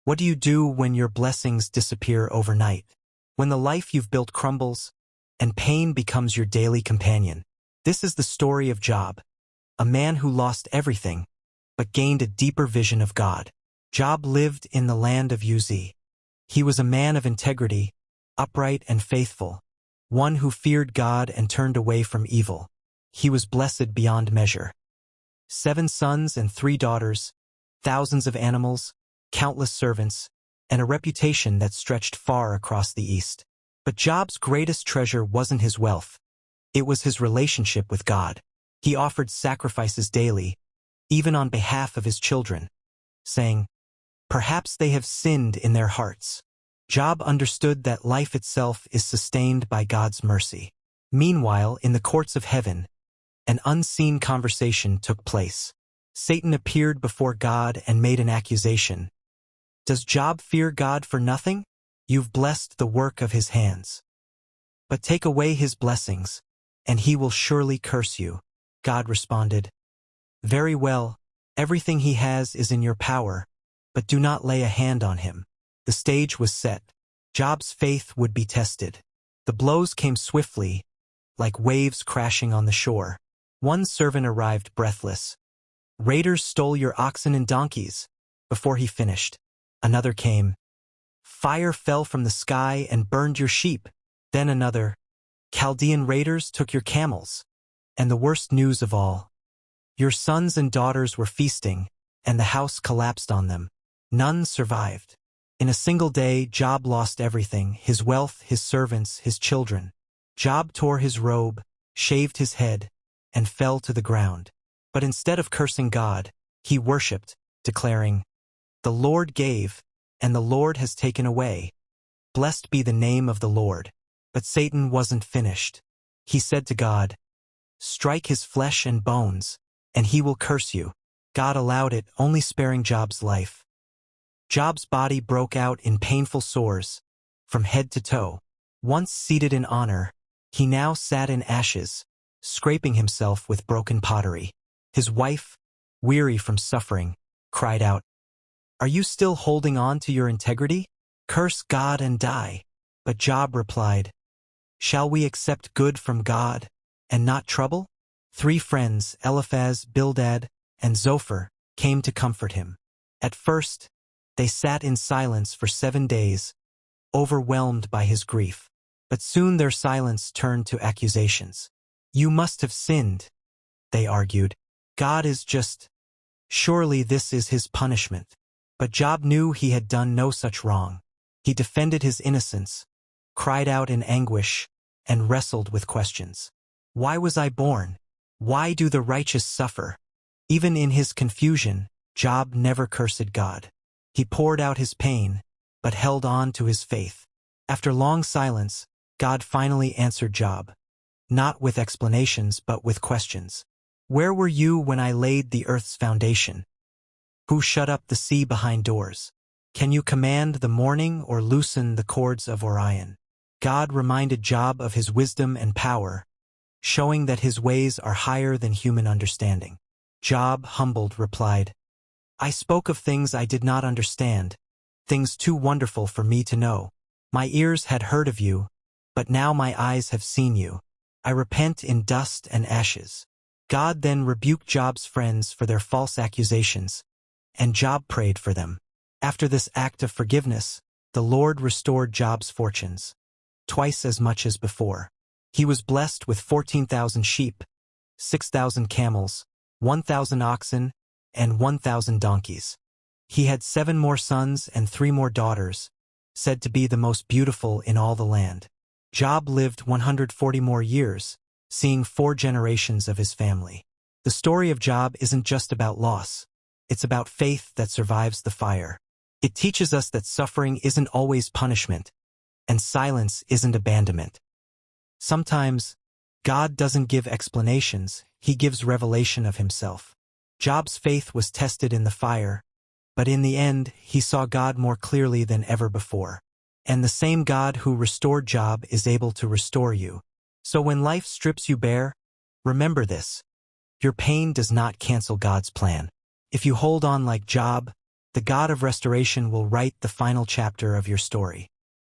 What do you do when your blessings disappear overnight? When the life you've built crumbles, and pain becomes your daily companion? This is the story of Job, a man who lost everything, but gained a deeper vision of God. Job lived in the land of Uz. He was a man of integrity, upright and faithful, one who feared God and turned away from evil. He was blessed beyond measure. 7 sons and 3 daughters, thousands of animals, countless servants, and a reputation that stretched far across the east. But Job's greatest treasure wasn't his wealth. It was his relationship with God. He offered sacrifices daily, even on behalf of his children, saying, "Perhaps they have sinned in their hearts." Job understood that life itself is sustained by God's mercy. Meanwhile, in the courts of heaven, an unseen conversation took place. Satan appeared before God and made an accusation. "Does Job fear God for nothing? You've blessed the work of his hands. But take away his blessings, and he will surely curse you." God responded, "Very well, everything he has is in your power, but do not lay a hand on him." The stage was set. Job's faith would be tested. The blows came swiftly, like waves crashing on the shore. One servant arrived breathless. "Raiders stole your oxen and donkeys." Before he finished, another came. "Fire fell from the sky and burned your sheep." Then another, "Chaldean raiders took your camels." And the worst news of all, "Your sons and daughters were feasting, and the house collapsed on them. None survived." In a single day, Job lost everything: his wealth, his servants, his children. Job tore his robe, shaved his head, and fell to the ground. But instead of cursing God, he worshipped, declaring, "The Lord gave, and the Lord has taken away. Blessed be the name of the Lord." But Satan wasn't finished. He said to God, "Strike his flesh and bones, and he will curse you." God allowed it, only sparing Job's life. Job's body broke out in painful sores, from head to toe. Once seated in honor, he now sat in ashes, scraping himself with broken pottery. His wife, weary from suffering, cried out, "Are you still holding on to your integrity? Curse God and die." But Job replied, "Shall we accept good from God and not trouble?" 3 friends, Eliphaz, Bildad, and Zophar, came to comfort him. At first, they sat in silence for 7 days, overwhelmed by his grief. But soon their silence turned to accusations. "You must have sinned," they argued. "God is just. Surely this is his punishment." But Job knew he had done no such wrong. He defended his innocence, cried out in anguish, and wrestled with questions. "Why was I born? Why do the righteous suffer?" Even in his confusion, Job never cursed God. He poured out his pain, but held on to his faith. After long silence, God finally answered Job, not with explanations but with questions. "Where were you when I laid the earth's foundation? Who shut up the sea behind doors? Can you command the morning or loosen the cords of Orion?" God reminded Job of his wisdom and power, showing that his ways are higher than human understanding. Job, humbled, replied, "I spoke of things I did not understand, things too wonderful for me to know. My ears had heard of you, but now my eyes have seen you. I repent in dust and ashes." God then rebuked Job's friends for their false accusations, and Job prayed for them. After this act of forgiveness, the Lord restored Job's fortunes, twice as much as before. He was blessed with 14,000 sheep, 6,000 camels, 1,000 oxen, and 1,000 donkeys. He had 7 more sons and 3 more daughters, said to be the most beautiful in all the land. Job lived 140 more years, seeing 4 generations of his family. The story of Job isn't just about loss. It's about faith that survives the fire. It teaches us that suffering isn't always punishment, and silence isn't abandonment. Sometimes, God doesn't give explanations, he gives revelation of himself. Job's faith was tested in the fire, but in the end, he saw God more clearly than ever before. And the same God who restored Job is able to restore you. So when life strips you bare, remember this: your pain does not cancel God's plan. If you hold on like Job, The God of restoration will write the final chapter of your story.